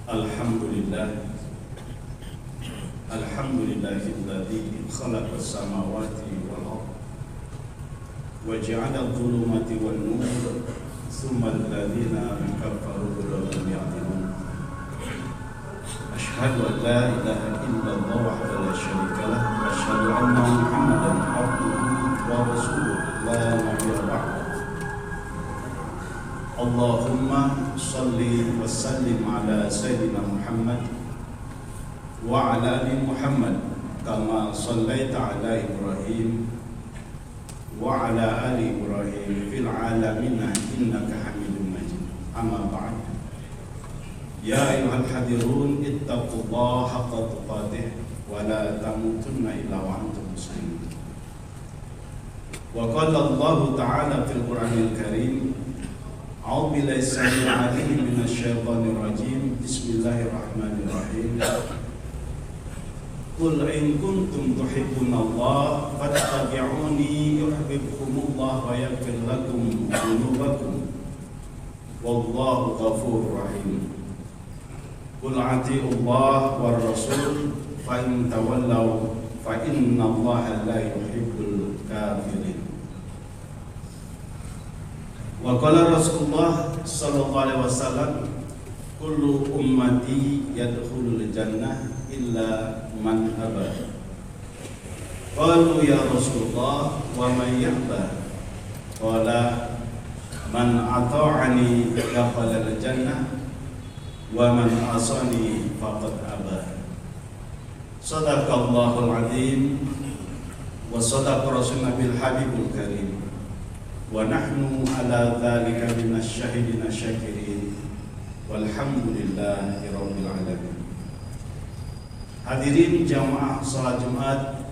Alhamdulillah, alhamdulillahilladzi khalaqa as-samawati wal ardh wa ja'ala adh-dhulumati wan nur thumma alladhina kafaru bi rabbihim ya'dilun. Asyhadu an la ilaha illallah wahdahu la syarika lah wa asyhadu anna Muhammadan abduhu wa rasuluhu la nabiyya ba'dahu. Allahumma salli wa sallim ala Sayyidina Muhammad wa ala ali Muhammad kama sallaita ala Ibrahim wa ala ali Ibrahim fil alamin innaka Hamidum Majid. Amma ba'd. Ya ayyuhal hadirun ittaqullaha haqqa tuqatih wa la tamutunna illa wa antum muslimun. Wa qala Allah ta'ala fil Qur'anil Karim, A'udzu billahi samil 'alim minasy syaithanir rajim. Bismillahirrahmanirrahim. Qul in kuntum tuhibbunallaha fattabi'uni yuhibbukumullah wa yaghfir lakum dzunubakum wallahu ghafurur rahim. Qul atii'ullaha war rasul fa in tawallaw fa innallaha la yuhibbul kafirin. Wa qala Rasulullah sallallahu alaihi wasallam, kullu ummati yadkhulul jannah illa man aba. Qalu ya Rasulullah wa man yaba? Qala man ata'ani dakhala al-jannah wa man asani faqad aba. Shadaqallahul azim wa shadaqa rasuluna bil habibul karim. Wa nahnu ala dzalika minasyahidina syakirin walhamdulillahi rabbil alamin. Hadirin jamaah salat Jumat,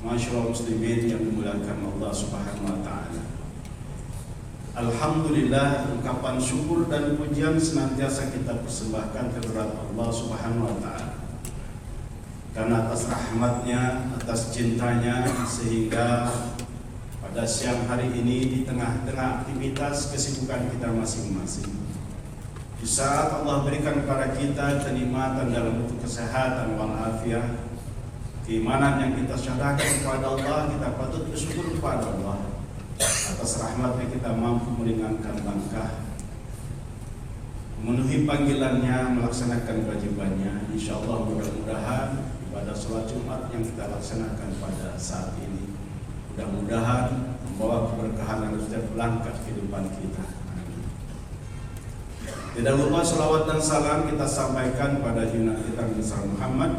masyaallah muslimin yang dimuliakan Allah Subhanahu wa taala. Alhamdulillah, ungkapan syukur dan pujian senantiasa kita persembahkan kehadirat Allah Subhanahu wa taala. Karena atas rahmatnya, atas cintanya, sehingga pada siang hari ini di tengah-tengah aktivitas kesibukan kita masing-masing, di saat Allah berikan kepada kita kenikmatan dalam bentuk kesehatan walafiat, keimanan yang kita syahadakan kepada Allah, kita patut bersyukur kepada Allah. Atas rahmatnya kita mampu meringankan langkah, memenuhi panggilannya, melaksanakan kewajibannya. Insya Allah mudah-mudahan ibadah sholat Jumat yang kita laksanakan pada saat ini mudah-mudahan membawa keberkahan dan setiap langkah kehidupan kita. Tidak lupa salawat dan salam kita sampaikan pada junjungan kita Nabi Muhammad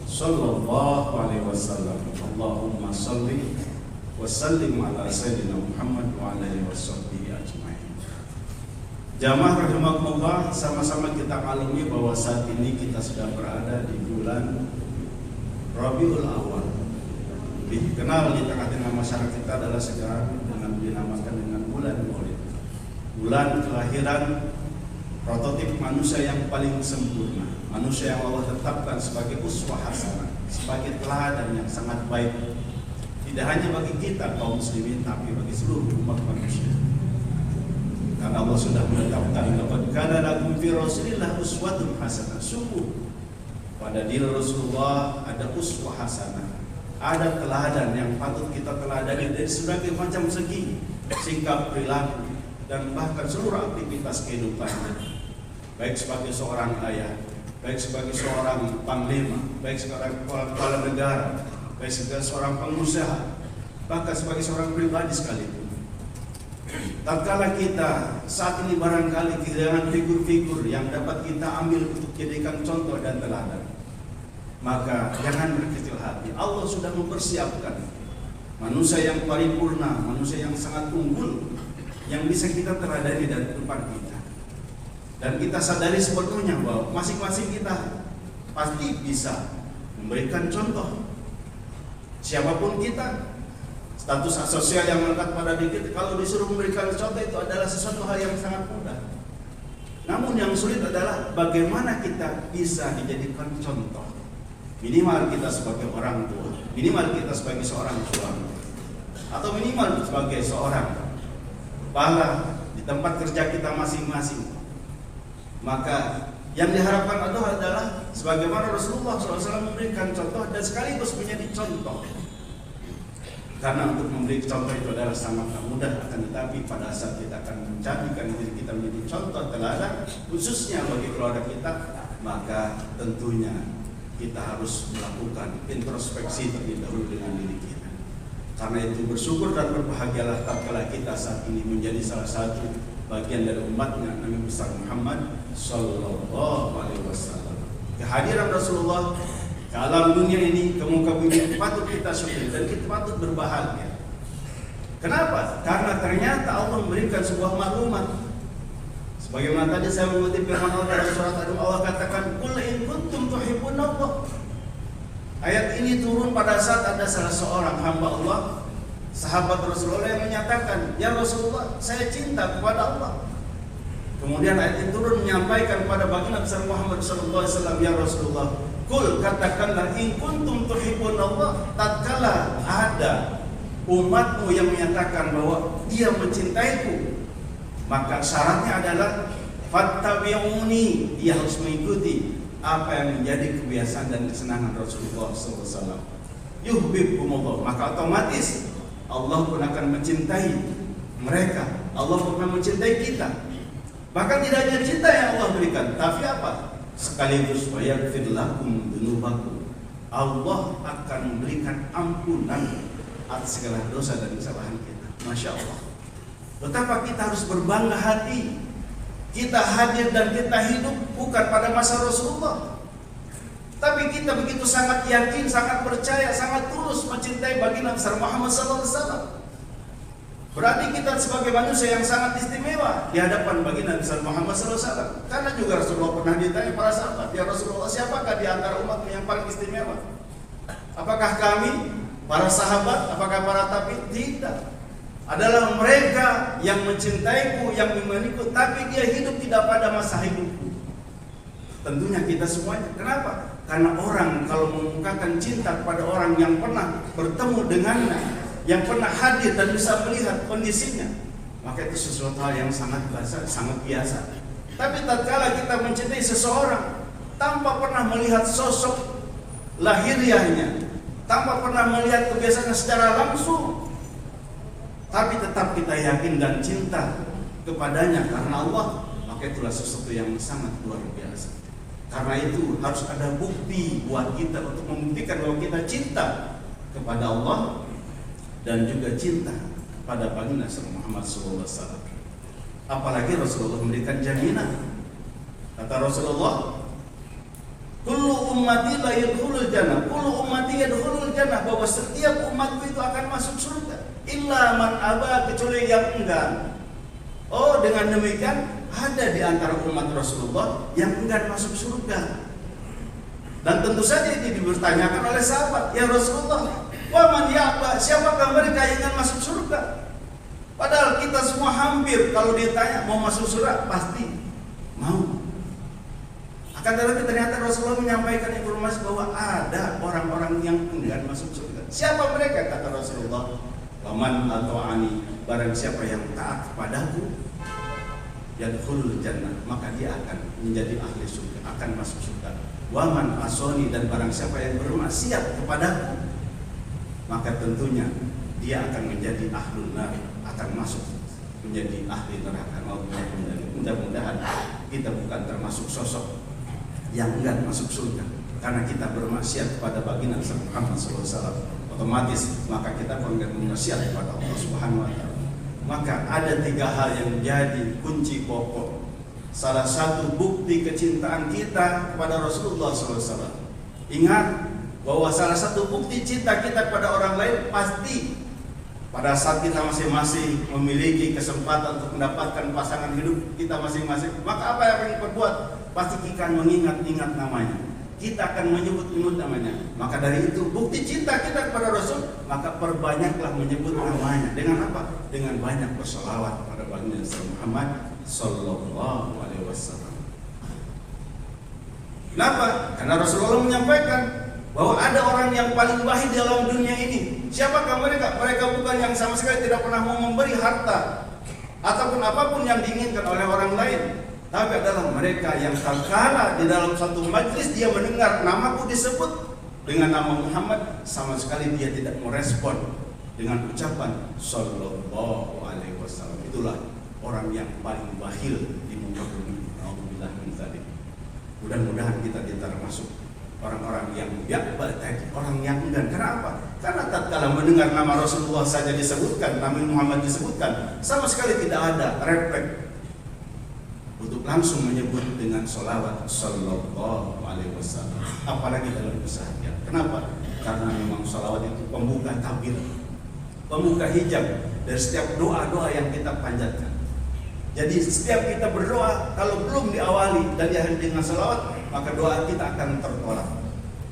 sallallahu alaihi wasallam. Allahumma shalli wa sallim ala Sayyidina Muhammad wa ala alihi washabbihi ajmain. Jamaah rahimakumullah, sama-sama kita maklumi bahwa saat ini kita sudah berada di bulan Rabiul Awal. Dikenal di tengah-tengah masyarakat kita adalah sekarang dengan dinamakan dengan bulan Maulid, bulan kelahiran prototip manusia yang paling sempurna, manusia yang Allah tetapkan sebagai uswah hasanah, sebagai teladan yang sangat baik, tidak hanya bagi kita kaum muslimin, tapi bagi seluruh umat manusia. Karena Allah sudah menetapkan, laqad kana lakum fi Rasulillah uswatun hasanah. Sungguh pada diri Rasulullah ada uswah hasanah, ada teladan yang patut kita teladani dari berbagai macam segi, sikap, perilaku, dan bahkan seluruh aktivitas kehidupannya. Baik sebagai seorang ayah, baik sebagai seorang panglima, baik sebagai kepala negara, baik sebagai seorang pengusaha, bahkan sebagai seorang pribadi sekalipun. Tatkala kita saat ini barangkali kehilangan figur-figur yang dapat kita ambil untuk jadikan contoh dan teladan, maka jangan berkecil hati. Allah sudah mempersiapkan manusia yang paripurna, manusia yang sangat unggul, yang bisa kita teladani dari depan kita. Dan kita sadari sepenuhnya bahwa masing-masing kita pasti bisa memberikan contoh. Siapapun kita, status sosial yang melekat pada diri kita, kalau disuruh memberikan contoh itu adalah sesuatu hal yang sangat mudah. Namun yang sulit adalah bagaimana kita bisa dijadikan contoh. Minimal kita sebagai orang tua, minimal kita sebagai seorang suami, atau minimal sebagai seorang kepala di tempat kerja kita masing-masing. Maka Yang diharapkan adalah sebagaimana Rasulullah SAW memberikan contoh dan sekaligus menjadi contoh. Karena untuk memberi contoh itu adalah sangat mudah, akan tetapi pada saat kita akan menjadikan diri kita menjadi contoh teladan, khususnya bagi keluarga kita, maka tentunya kita harus melakukan introspeksi terlebih dahulu dengan diri kita. Karena itu bersyukur dan berbahagialah tatkala kita saat ini menjadi salah satu bagian dari umatnya Nabi besar Muhammad Sallallahu Alaihi Wasallam. Kehadiran Rasulullah ke alam dunia ini, ke muka bumi, patut kita syukuri dan kita patut berbahagia. Kenapa? Karena ternyata Allah memberikan sebuah maklumat. Sebagaimana tadi saya mengutip firman Allah dalam surat Al-An'am, Allah katakan, "Qul in kuntum tuhibbunallah." Ayat ini turun pada saat ada salah seorang hamba Allah, sahabat Rasulullah yang menyatakan, "Ya Rasulullah, saya cinta kepada Allah." Kemudian ayat ini turun menyampaikan kepada baginda besar Muhammad SAW, "Ya Rasulullah, kul katakanlah in kuntum tuhibbunallah." Tatkala ada umatmu yang menyatakan bahwa dia mencintaiku, maka syaratnya adalah fattabi'uni, dia harus mengikuti apa yang menjadi kebiasaan dan kesenangan Rasulullah SAW. Yuhibbukumullah, maka otomatis Allah pun akan mencintai mereka. Allah pun akan mencintai kita. Bahkan tidak hanya cinta yang Allah berikan, tapi apa? Sekaligus wayaghfir lakum dzunubakum. Allah akan memberikan ampunan atas segala dosa dan kesalahan kita. Masya Allah. Betapa kita harus berbangga hati. Kita hadir dan kita hidup bukan pada masa Rasulullah, tapi kita begitu sangat yakin, sangat percaya, sangat tulus mencintai baginda besar Muhammad SAW. Berarti kita sebagai manusia yang sangat istimewa di hadapan baginda besar Muhammad SAW. Karena juga Rasulullah pernah ditanya para sahabat, "Ya Rasulullah, siapakah di antara umatmu yang paling istimewa? Apakah kami, para sahabat, apakah para tabi'in?" Tidak. Adalah mereka yang mencintaiku, yang mengimaniku, tapi dia hidup tidak pada masa hidupku. Tentunya kita semuanya. Kenapa? Karena orang kalau mengungkapkan cinta kepada orang yang pernah bertemu dengannya, yang pernah hadir dan bisa melihat kondisinya, maka itu sesuatu hal yang sangat biasa. Tapi tatkala kita mencintai seseorang tanpa pernah melihat sosok lahiriahnya, tanpa pernah melihat kebiasaannya secara langsung, tapi tetap kita yakin dan cinta kepadanya karena Allah, maka itulah sesuatu yang sangat luar biasa. Karena itu harus ada bukti buat kita untuk membuktikan bahwa kita cinta kepada Allah dan juga cinta pada baginda Muhammad SAW. Apalagi Rasulullah memberikan jaminan. Kata Rasulullah, "Kullu ummati la yadkhulul jannah, kullu ummati yadkhulul jannah," bahwa setiap umatku itu akan masuk surga. Illa man aba, kecuali yang enggan. Oh, dengan demikian ada di antara umat Rasulullah yang enggan masuk surga. Dan tentu saja ini dipertanyakan oleh sahabat, "Ya Rasulullah, wa man ya'ba, siapakah mereka yang enggan masuk surga?" Padahal kita semua hampir kalau ditanya mau masuk surga pasti mau. Akan tetapi ternyata Rasulullah menyampaikan informasi bahwa ada orang-orang yang enggan masuk surga. Siapa mereka? Kata Rasulullah, "Waman ata'ani, barang siapa yang taat kepadaku, yadkhulul jannah, maka dia akan menjadi ahli surga, akan masuk surga. Waman asoni, dan barang siapa yang bermaksiat kepadaku, maka tentunya dia akan menjadi ahlun nar, akan masuk menjadi ahli neraka." Mudah-mudahan kita bukan termasuk sosok yang enggan masuk surga karena kita bermaksiat kepada baginda Muhammad SAW. Otomatis maka kita akan bermaksiat kepada Allah Subhanahu wa Ta'ala. Maka ada 3 hal yang menjadi kunci pokok, salah satu bukti kecintaan kita kepada Rasulullah SAW. Ingat bahwa salah satu bukti cinta kita kepada orang lain pasti pada saat kita masing-masing memiliki kesempatan untuk mendapatkan pasangan hidup kita masing-masing, maka apa yang akan kita perbuat? Pasti kita akan mengingat-ingat namanya, kita akan menyebut-nyebut namanya. Maka dari itu bukti cinta kita kepada Rasul, maka perbanyaklah menyebut namanya. Dengan apa? Dengan banyak berselawat kepada baginda Muhammad Sallallahu Alaihi Wasallam. Kenapa? Karena Rasulullah menyampaikan bahwa ada orang yang paling baik dalam dunia ini. Siapakah mereka? Mereka bukan yang sama sekali tidak pernah mau memberi harta ataupun apapun yang diinginkan oleh orang lain, Tapi adalah mereka yang tatkala di dalam satu majlis dia mendengar namaku disebut dengan nama Muhammad, sama sekali dia tidak merespon dengan ucapan sallallahu alaihi wasallam. Itulah orang yang paling bakhil di muka bumi. Alhamdulillah min dzalik. Mudah-mudahan kita termasuk orang-orang yang orang yang enggan. Kenapa? Karena tatkala mendengar nama Rasulullah saja disebutkan, nama Muhammad disebutkan, sama sekali tidak ada refleks untuk langsung menyebut dengan sholawat sallallahu alaihi wasallam, apalagi dalam keseharian. Kenapa? Karena memang sholawat itu pembuka tabir, pembuka hijab dari setiap doa-doa yang kita panjatkan. Jadi setiap kita berdoa, kalau belum diawali dan diakhiri dengan sholawat, maka doa kita akan tertolak.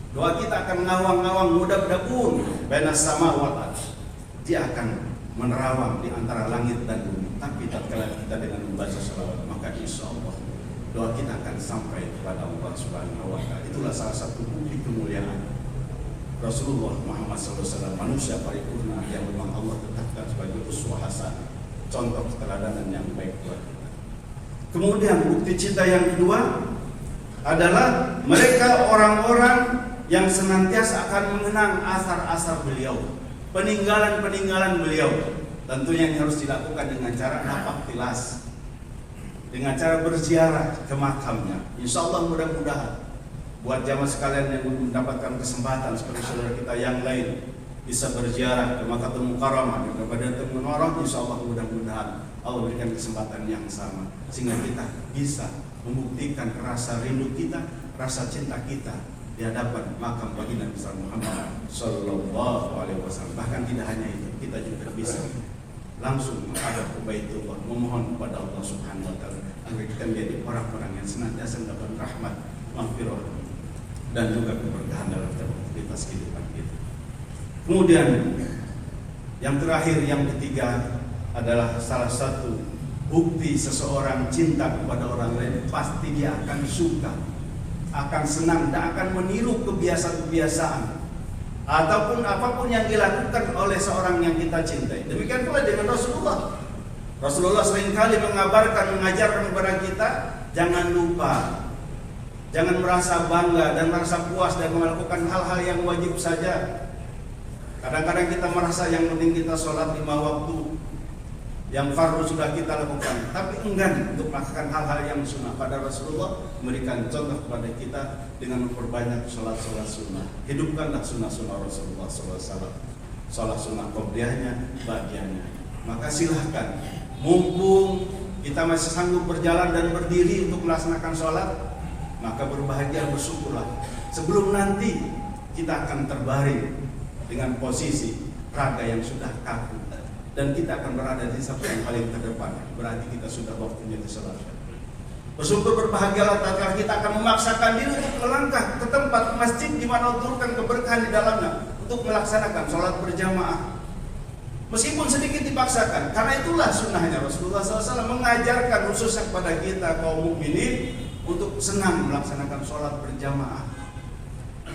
Doa kita akan ngawang-ngawang mudab-dabun baina sama wal ardh. Dia akan menerawang di antara langit dan bumi. Tapi tatkala kita dengan membaca sholawat, maka insya Allah doa kita akan sampai kepada Allah Subhanahu wa Ta'ala. Itulah salah satu bukti kemuliaan Rasulullah Muhammad SAW, manusia paripurna yang memang Allah tetapkan sebagai uswah hasanah, contoh keteladanan yang baik buat kita. Kemudian bukti cinta yang kedua adalah mereka orang-orang yang senantiasa akan mengenang asar-asar beliau, peninggalan-peninggalan beliau. Tentunya yang harus dilakukan dengan cara napak tilas, dengan cara berziarah ke makamnya. Insya Allah mudah-mudahan buat jamaah sekalian yang mendapatkan kesempatan seperti saudara kita yang lain bisa berziarah ke Makkatul Mukarramah, ke Madinatul Munawwarah. Insya Allah mudah-mudahan Allah berikan kesempatan yang sama sehingga kita bisa membuktikan rasa rindu kita, rasa cinta kita di hadapan makam baginda besar Muhammad Sallallahu Alaihi Wasallam. Bahkan tidak hanya itu, kita juga bisa langsung menghadap ke Baitullah, memohon kepada Allah Subhanahu Wa Taala agar kita menjadi orang-orang yang senantiasa mendapat rahmat, maghfirah dan juga keberkahan dalam aktivitas kehidupan kita. Kemudian yang terakhir, yang ketiga adalah salah satu bukti seseorang cinta kepada orang lain, pasti dia akan suka, akan senang, dan akan meniru kebiasaan-kebiasaan ataupun apapun yang dilakukan oleh seorang yang kita cintai. Demikian pula dengan Rasulullah. Rasulullah seringkali mengabarkan, mengajarkan kepada kita, jangan lupa, jangan merasa bangga dan merasa puas dan melakukan hal-hal yang wajib saja. Kadang-kadang kita merasa yang penting kita sholat 5 waktu, yang fardu sudah kita lakukan, tapi enggan untuk melakukan hal-hal yang sunnah. Pada Rasulullah memberikan contoh kepada kita dengan memperbanyak sholat-sholat sunnah. Hidupkanlah sunnah-sunnah Rasulullah SAW, sholat sunnah qobliyahnya, ba'diyahnya. Maka silahkan, mumpung kita masih sanggup berjalan dan berdiri untuk melaksanakan sholat, maka berbahagia, bersyukurlah. Sebelum nanti kita akan terbaring dengan posisi raga yang sudah kaku, dan kita akan berada di saf yang paling terdepan, berarti kita sudah waktunya disolatkan. Bersyukur, berbahagialah tatkala kita akan memaksakan diri untuk melangkah ke tempat masjid di mana turunkan keberkahan di dalamnya untuk melaksanakan sholat berjamaah. Meskipun sedikit dipaksakan, karena itulah sunnahnya Rasulullah SAW mengajarkan khususnya kepada kita kaum mukminin untuk senang melaksanakan sholat berjamaah.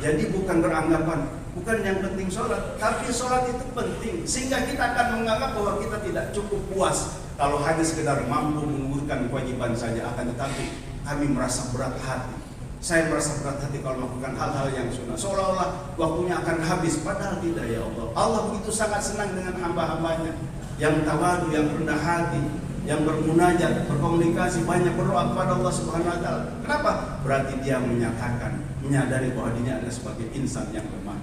Jadi bukan beranggapan, bukan yang penting sholat, tapi sholat itu penting, sehingga kita akan menganggap bahwa kita tidak cukup puas kalau hanya sekedar mampu menggugurkan kewajiban saja. Akan tetapi kami merasa berat hati, saya merasa berat hati kalau melakukan hal-hal yang sunnah, seolah-olah waktunya akan habis. Padahal tidak, ya Allah. Allah begitu sangat senang dengan hamba-hambanya yang tawadu, yang rendah hati, yang bermunajat, berkomunikasi, banyak berdoa kepada Allah Subhanahu Wa Taala. Kenapa? Berarti dia menyatakan, menyadari bahwa dirinya adalah sebagai insan yang lemah.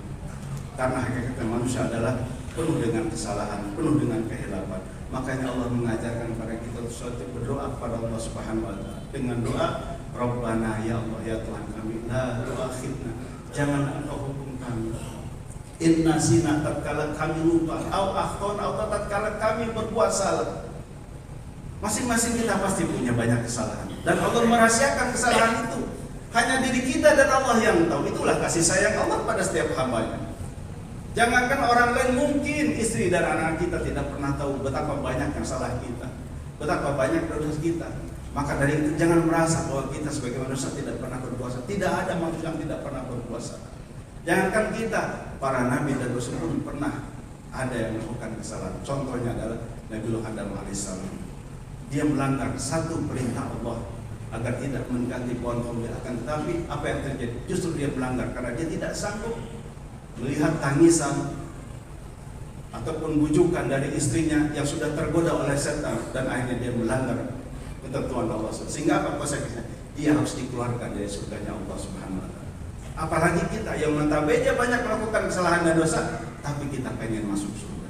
Karena hakikatnya manusia adalah penuh dengan kesalahan, penuh dengan kehilapan. Makanya Allah mengajarkan kepada kita untuk berdoa kepada Allah Subhanahu Wa Taala dengan doa Rabbana, ya Allah, ya Tuhan kami, la tu'akhidna, jangan engkau hukum kami, inna sina, tatkala kami lupa, au akhtona, atau tatkala kami berbuat salah. Masing-masing kita pasti punya banyak kesalahan, dan Allah merahasiakan kesalahan itu. Hanya diri kita dan Allah yang tahu. Itulah kasih sayang Allah pada setiap hambanya. Jangankan orang lain, mungkin istri dan anak kita tidak pernah tahu betapa banyak yang salah kita, betapa banyak dosa kita. Maka dari itu jangan merasa bahwa kita sebagai manusia tidak pernah berpuasa. Tidak ada manusia yang tidak pernah berpuasa. Jangankan kita, para nabi dan rasul pun pernah ada yang melakukan kesalahan. Contohnya adalah Nabiullah Adam alaihissalam. Dia melanggar satu perintah Allah agar tidak mendekati pohon khuldi. Akan tetapi apa yang terjadi? Justru dia melanggar karena dia tidak sanggup melihat tangisan ataupun bujukan dari istrinya yang sudah tergoda oleh setan, dan akhirnya dia melanggar ketentuan Allah. Sehingga apa konsekuensinya? Dia harus dikeluarkan dari surganya Allah Subhanahu wa Ta'ala. Apalagi kita yang notabene banyak melakukan kesalahan dan dosa, tapi kita pengen masuk surga.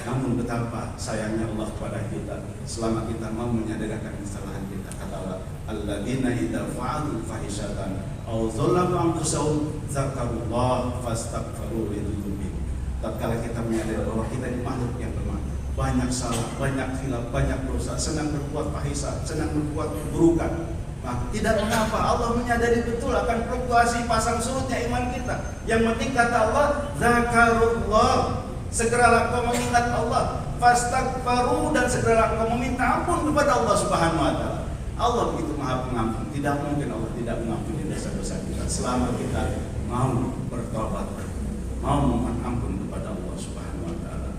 Namun betapa sayangnya Allah kepada kita selama kita mau menyadarkan kesalahan kita. Kata Allah, alladzina idza fa'alu fahisyatan aw dzalamu anfusahum dzakarullah fastaghfiru lidzunubihim. Tatkala kita menyadari bahwa kita ini makhluk yang lemah, banyak salah, banyak khilaf, banyak dosa, senang berbuat fahisha, senang berbuat keburukan, maka tidak mengapa Allah menyadari betul akan fluktuasi pasang surutnya iman kita. Yang penting kata Allah, zakarullah, segeralah kau mengingat Allah, fastaghfiru, dan segeralah kau meminta ampun kepada Allah Subhanahu wa Ta'ala. Allah begitu Maha Pengampun, tidak mungkin Allah tidak mengampuni dosa-dosa kita selama kita mau bertobat, mau memohon ampun kepada Allah Subhanahu wa Ta'ala.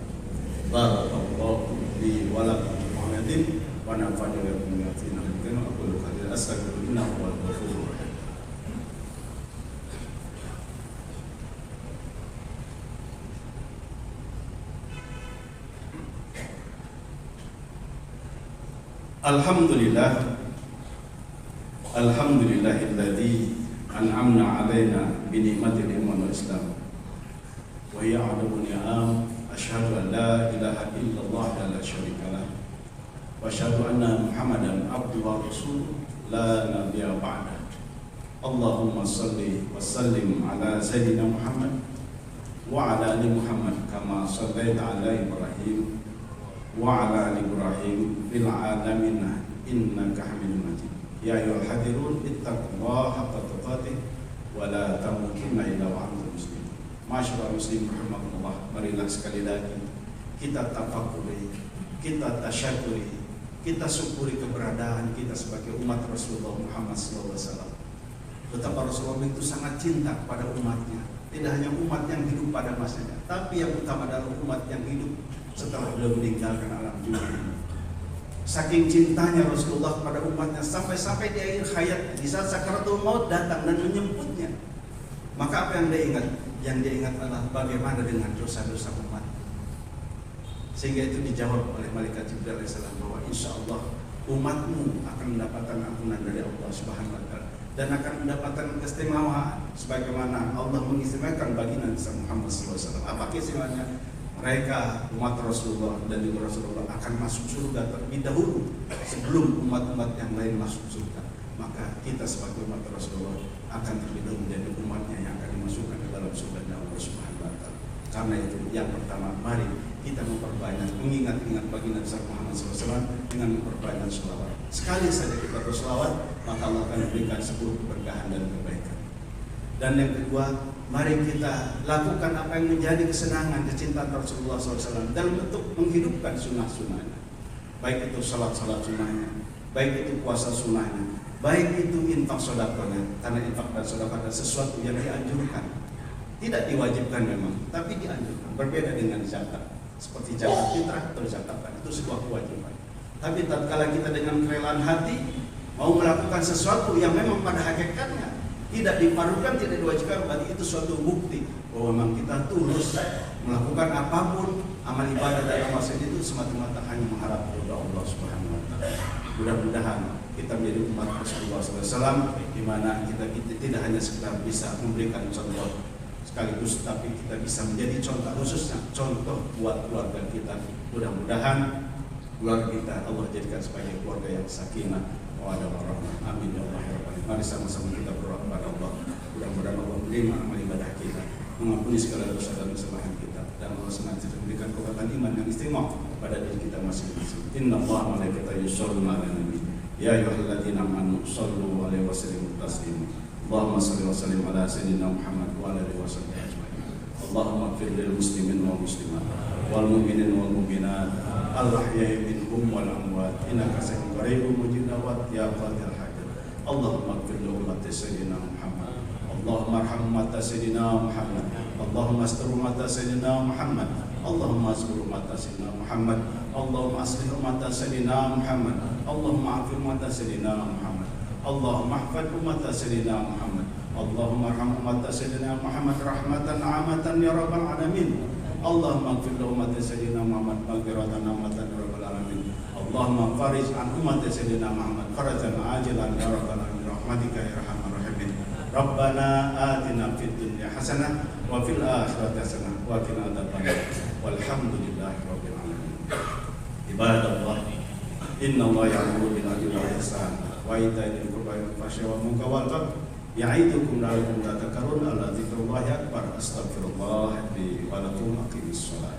Barakallahu li wa lakum Muhammadin wa nafa'ani wa bikum ya fina mungkin aku qadir astaghfirullah wal ghafurur rahim. Alhamdulillah, alhamdulillahilladzi an'amna 'alaina bi ni'matil iman wal islam wa ya'lamu ni'am. Asyhadu an la ilaha illallah wa la syarika lah wa asyhadu anna Muhammadan abduhu wa rasuluh la nabiyya ba'da. Allahumma shalli wa sallim ala sayyidina Muhammad wa ala ali Muhammad kama shallaita ala Ibrahim wa ala ali Ibrahim fil alamin innaka Hamidum Majid. Ya ayyuhal hadirun ittaqullaha haqqa tuqatih wa la tamutunna illa wa antum muslimun. Masyaallah muslim rahimakumullah, marilah sekali lagi kita tafakuri, kita tasyakuri, kita syukuri keberadaan kita sebagai umat Rasulullah Muhammad SAW. Betapa Rasulullah itu sangat cinta pada umatnya. Tidak hanya umat yang hidup pada masanya, tapi yang utama adalah umat yang hidup setelah beliau meninggalkan alam dunia. Saking cintanya Rasulullah kepada umatnya, sampai-sampai di akhir hayatnya, di saat sakaratul maut datang dan menjemputnya, maka apa yang dia ingat? Yang dia ingat adalah bagaimana dengan dosa-dosa umat. Sehingga itu dijawab oleh malaikat Jibril alaihissalam bahwa insya Allah umatmu akan mendapatkan ampunan dari Allah Subhanahu wa Ta'ala dan akan mendapatkan keistimewaan sebagaimana Allah mengistimewakan bagi Nabi Muhammad SAW. Apa keistimewaannya? Mereka umat Rasulullah dan juga Rasulullah akan masuk surga terlebih dahulu sebelum umat-umat yang lain masuk surga. Maka kita sebagai umat Rasulullah akan terlebih dahulu menjadi umatnya yang akan dimasukkan ke dalam surga Allah Subhanahu wa Ta'ala. Karena itu yang pertama, mari kita memperbanyak mengingat-ingat bagi Nabi Muhammad SAW dengan memperbanyak sholawat. Sekali saja kita bersolawat, maka Allah akan memberikan 10 keberkahan dan kebaikan. Dan yang kedua, mari kita lakukan apa yang menjadi kesenangan, kecintaan Rasulullah SAW dalam bentuk menghidupkan sunnah-sunnahnya. Baik itu salat-salat sunnahnya, baik itu puasa sunnahnya, baik itu infak sedekahnya. Karena infak dan sedekah adalah sesuatu yang dianjurkan, tidak diwajibkan memang, tapi dianjurkan. Berbeda dengan zakat, seperti zakat fitrah atau zakat, itu sebuah kewajiban. Tapi tatkala kita dengan kerelaan hati mau melakukan sesuatu yang memang pada hakikatnya tidak diparukan, tidak diwajibkan, berarti itu suatu bukti bahwa memang kita tulus melakukan apapun amal ibadah dan amal saja itu semata-mata hanya mengharap kepada Allah Subhanahu wa Ta'ala. Mudah-mudahan kita menjadi umat Rasulullah SAW di mana kita tidak hanya sekedar bisa memberikan contoh sekaligus, tapi kita bisa menjadi contoh, khususnya contoh buat keluarga kita. Mudah-mudahan keluarga kita Allah jadikan sebagai keluarga yang sakinah wa warahmah. Amin ya Allah ya Rabbal. Mari sama-sama kita berdoa kepada Allah. Mudah-mudahan Allah menerima amal ibadah kita, mengampuni segala dosa dan kesalahan kita, dan Allah senantiasa memberikan kekuatan iman yang istimewa pada diri kita masing-masing. Inna Allah malaikatahu yusholluna 'alan nabi ya ayyuhalladzina amanu shollu 'alaihi wa sallimu taslima. Allahumma shalli wa sallim ala sayyidina Muhammad wa ala alihi wa sahbihi ajma'in. Allahumma ighfir lil muslimin wal muslimat wal mu'minin wal mu'minat al-ahya'i minhum wal amwat innaka sami'un qaribun mujibud da'wat ya qadhal hajat. Allahumma ighfir li ummati sayyidina Muhammad. Allahumma arham ummata sayyidina Muhammad. Allahumma astur ummata sayyidina Muhammad. Allahumma astur ummata sayyidina Muhammad. Allahumma aslih ummata sayyidina Muhammad. Allahumma afi ummata sayyidina Muhammad. Allahumma ihfaz ummat sayyidina Muhammad. Allahumma arham ummat sayyidina Muhammad rahmatan 'amatan ya rabbal alamin. Allahumma ighfir li ummat sayyidina Muhammad maghfiratan 'amatan ya rabbal alamin. Allahumma farij an ummat sayyidina Muhammad farajan ajilan ya rabbal alamin rahmatika ya arhamar rahimin. Rabbana atina fid dunya hasanah wa fil akhirati hasanah wa qina adzabannar. Walhamdulillahi rabbil alamin. Ibadallah, innallaha ya'muru bil 'adli wal ihsan wa ita'i dzil qurba wal fahsya'i wal munkari wal baghi ya'idukum la'allakum tadhakkarun. Alla dzikrullahi akbar. Astaghfirullah li wa lakum. Aqimis shalah.